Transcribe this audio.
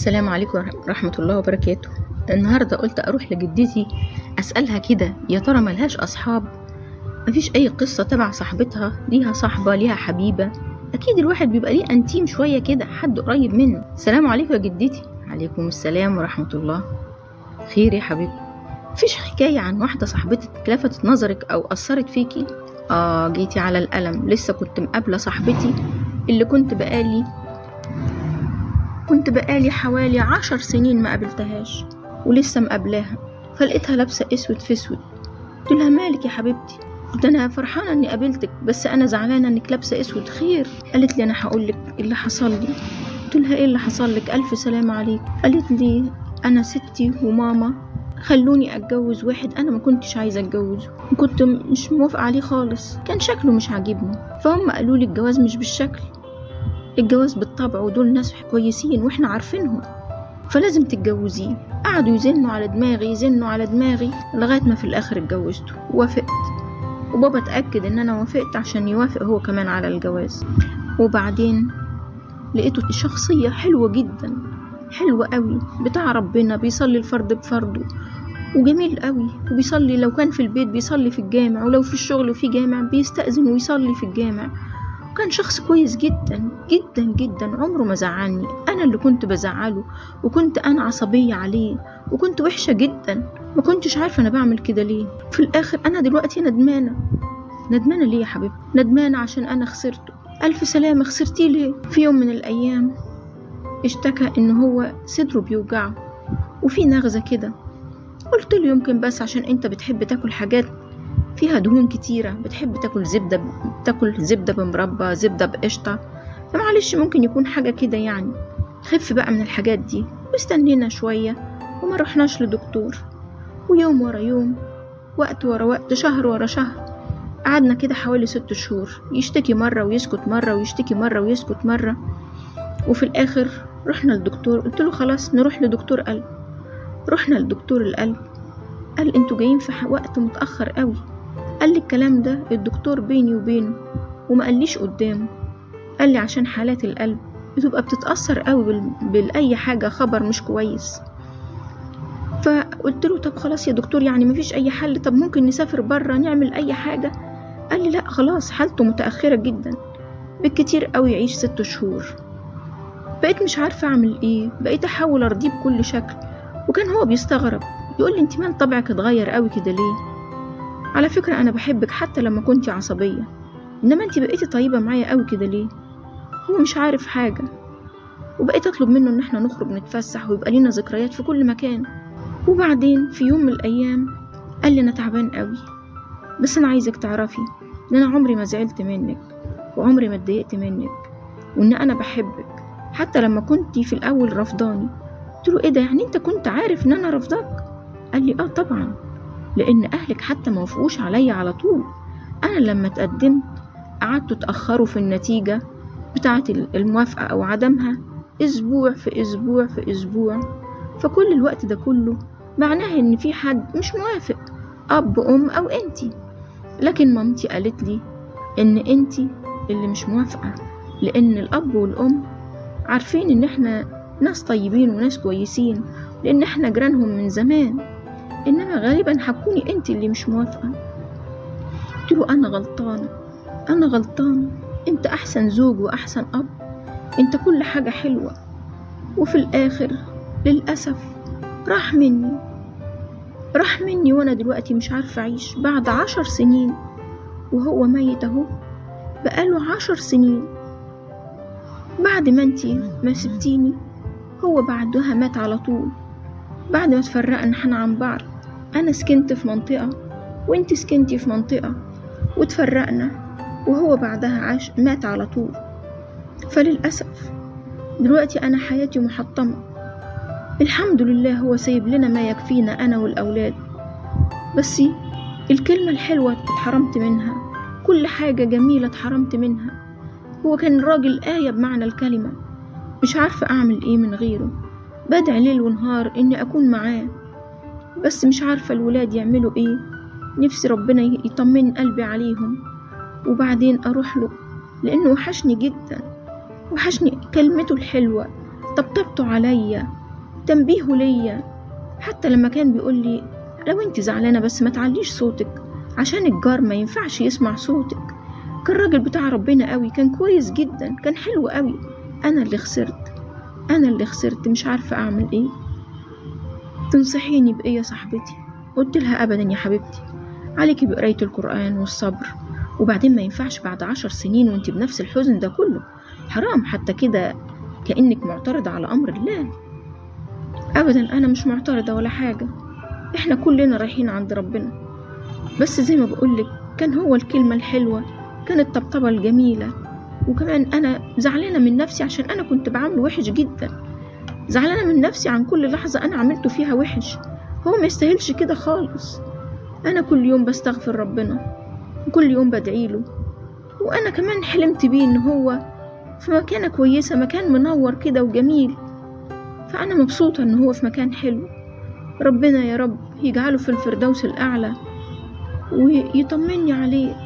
السلام عليكم ورحمة الله وبركاته. النهاردة قلت أروح لجدتي أسألها كده، يا ترى ملهاش أصحاب؟ مفيش أي قصة تبع صاحبتها ليها صاحبة ليها حبيبة؟ أكيد الواحد بيبقى ليه أنتيم شوية كده، حد قريب منه. السلام عليكم يا جدتي. عليكم السلام ورحمة الله. خير يا حبيبتي؟ مفيش حكاية عن واحدة صاحبتك لفتت نظرك أو أثرت فيكي؟ جيتي على القلم. لسه كنت مقابلة صاحبتي اللي كنت بقالي حوالي 10 سنين ما قابلتهاش، ولسه مقابلاها، فلقيتها لابسة اسود في اسود. قلت لها مالك يا حبيبتي؟ قلت انا فرحانة اني قابلتك، بس انا زعلانة انك لابسة اسود. خير؟ قالت لي انا هقولك اللي حصل لي. قلت لها ايه اللي حصل لك؟ الف سلامة عليك. قالت لي انا ستي وماما خلوني اتجوز واحد انا ما كنتش عايزة اتجوزه، كنت مش موافقة عليه خالص، كان شكله مش عاجبني، فهم قالوا لي الجواز مش بالشكل، الجواز بالطبع، ودول ناس كويسين واحنا عارفينهم، فلازم تتجوزيه. قعدوا يزنوا على دماغي لغاية ما في الاخر اتجوزته ووافقت، وبابا اتأكد ان انا وافقت عشان يوافق هو كمان على الجواز. وبعدين لقيته شخصية حلوة جدا، حلوة قوي، بتاع ربنا، بيصلي الفرد بفرده، وجميل قوي، وبيصلي لو كان في البيت بيصلي في الجامع، ولو في الشغل وفي جامع بيستأذن ويصلي في الجامع. كان شخص كويس جدا جدا جدا، عمره ما زعلني. انا اللي كنت بزعله، وكنت انا عصبية عليه، وكنت وحشة جدا، ما كنتش عارفة انا بعمل كده ليه. في الاخر انا دلوقتي ندمانة ليه يا حبيبتي؟ ندمانة عشان انا خسرته. الف سلامة. خسرتيه ليه؟ في يوم من الايام اشتكى ان هو صدره بيوجعه وفي نغزة كده. قلت له يمكن بس عشان انت بتحب تاكل حاجات فيها دهون كتيرة، بتحب تاكل زبدة بمربى، زبدة بقشطة، فمعلش ممكن يكون حاجة كده يعني، خف بقى من الحاجات دي. واستنينا شوية وما رحناش لدكتور، ويوم ورا يوم، وقت ورا وقت، شهر ورا شهر، قعدنا كده حوالي 6 شهور، يشتكي مرة ويسكت مرة، ويشتكي مرة ويسكت مرة. وفي الآخر رحنا للدكتور. قلت له خلاص نروح لدكتور قلب. رحنا لدكتور القلب، قال انتوا جايين في وقت متأخر قوي. قال لي الكلام ده الدكتور بيني وبينه، وما قاليش قدامه. قال لي عشان حالات القلب بتبقى بتتأثر قوي بأي حاجة، خبر مش كويس. فقلت له طب خلاص يا دكتور، يعني مفيش أي حل؟ طب ممكن نسافر برا نعمل أي حاجة؟ قال لي لا خلاص، حالته متأخرة جدا، بالكتير قوي يعيش 6 شهور. بقيت مش عارفة أعمل إيه، بقيت أحاول أرضيه بكل شكل، وكان هو بيستغرب، يقول لي انت مال طبعك اتغير قوي كده ليه؟ على فكرة انا بحبك حتى لما كنتي عصبية، انما انت بقيتي طيبة معايا قوي كده ليه؟ هو مش عارف حاجة. وبقيت اطلب منه ان احنا نخرج نتفسح ويبقى لينا ذكريات في كل مكان. وبعدين في يوم من الايام قال لي انا تعبان قوي، بس انا عايزك تعرفي ان انا عمري ما زعلت منك، وعمري ما اتضايقت منك، وان انا بحبك حتى لما كنتي في الاول رفضاني. قلت له ايه ده؟ يعني انت كنت عارف ان انا رفضك؟ قال لي طبعا، لان اهلك حتى ما وافقوش عليا على طول. انا لما تقدمت قعدتوا تاخروا في النتيجه بتاعه الموافقه او عدمها، اسبوع في اسبوع في اسبوع، فكل الوقت ده كله معناه ان في حد مش موافق، اب ام او انتي. لكن مامتي قالت لي ان انتي اللي مش موافقه، لان الاب والام عارفين ان احنا ناس طيبين وناس كويسين، لان احنا جيرانهم من زمان، انما غالبا هتكوني انت اللي مش موافقة. قلت له انا غلطانة، انت احسن زوج واحسن اب، انت كل حاجة حلوة. وفي الاخر للأسف راح مني، وانا دلوقتي مش عارفة اعيش بعد 10 سنين وهو ميت اهو، بقاله 10 سنين. بعد ما انتي ما سبتيني هو بعدها مات على طول. بعد ما تفرقنا احنا عن بعض، انا سكنت في منطقة وانت سكنتي في منطقة، وتفرقنا، وهو بعدها مات على طول. فللأسف دلوقتي انا حياتي محطمة. الحمد لله هو سايب لنا ما يكفينا انا والاولاد، بس الكلمة الحلوة اتحرمت منها، كل حاجة جميلة اتحرمت منها. هو كان راجل آية بمعنى الكلمة، مش عارفة اعمل ايه من غيره. بدعي ليل ونهار اني اكون معاه، بس مش عارفة الولاد يعملوا ايه. نفسي ربنا يطمن قلبي عليهم وبعدين اروح له، لانه وحشني جدا، وحشني كلمته الحلوة، طبطبته عليا، تنبيهه ليا. حتى لما كان بيقول لي لو انت زعلانة بس ما تعليش صوتك عشان الجار ما ينفعش يسمع صوتك. كان راجل بتاع ربنا قوي، كان كويس جدا، كان حلو قوي. انا اللي خسرت، مش عارفة اعمل ايه. تنصحيني بايه يا صاحبتي؟ قلت لها ابدا يا حبيبتي، عليكي بقراية القرآن والصبر، وبعدين ما ينفعش بعد 10 سنين وانت بنفس الحزن ده كله، حرام حتى كده، كأنك معترضة على امر الله. ابدا انا مش معترضة ولا حاجة، احنا كلنا رايحين عند ربنا، بس زي ما بقولك كان هو الكلمة الحلوة، كانت الطبطبة الجميلة. وكمان انا زعلانة من نفسي عشان انا كنت بعمله وحش جدا، زعلانة من نفسي عن كل لحظة انا عملته فيها وحش. هو ما يستاهلش كده خالص. انا كل يوم بستغفر ربنا وكل يوم بدعيله، وانا كمان حلمت بيه ان هو في مكانة كويسة، مكان منور كده وجميل، فانا مبسوطة ان هو في مكان حلو. ربنا يا رب يجعله في الفردوس الاعلى ويطمني عليه.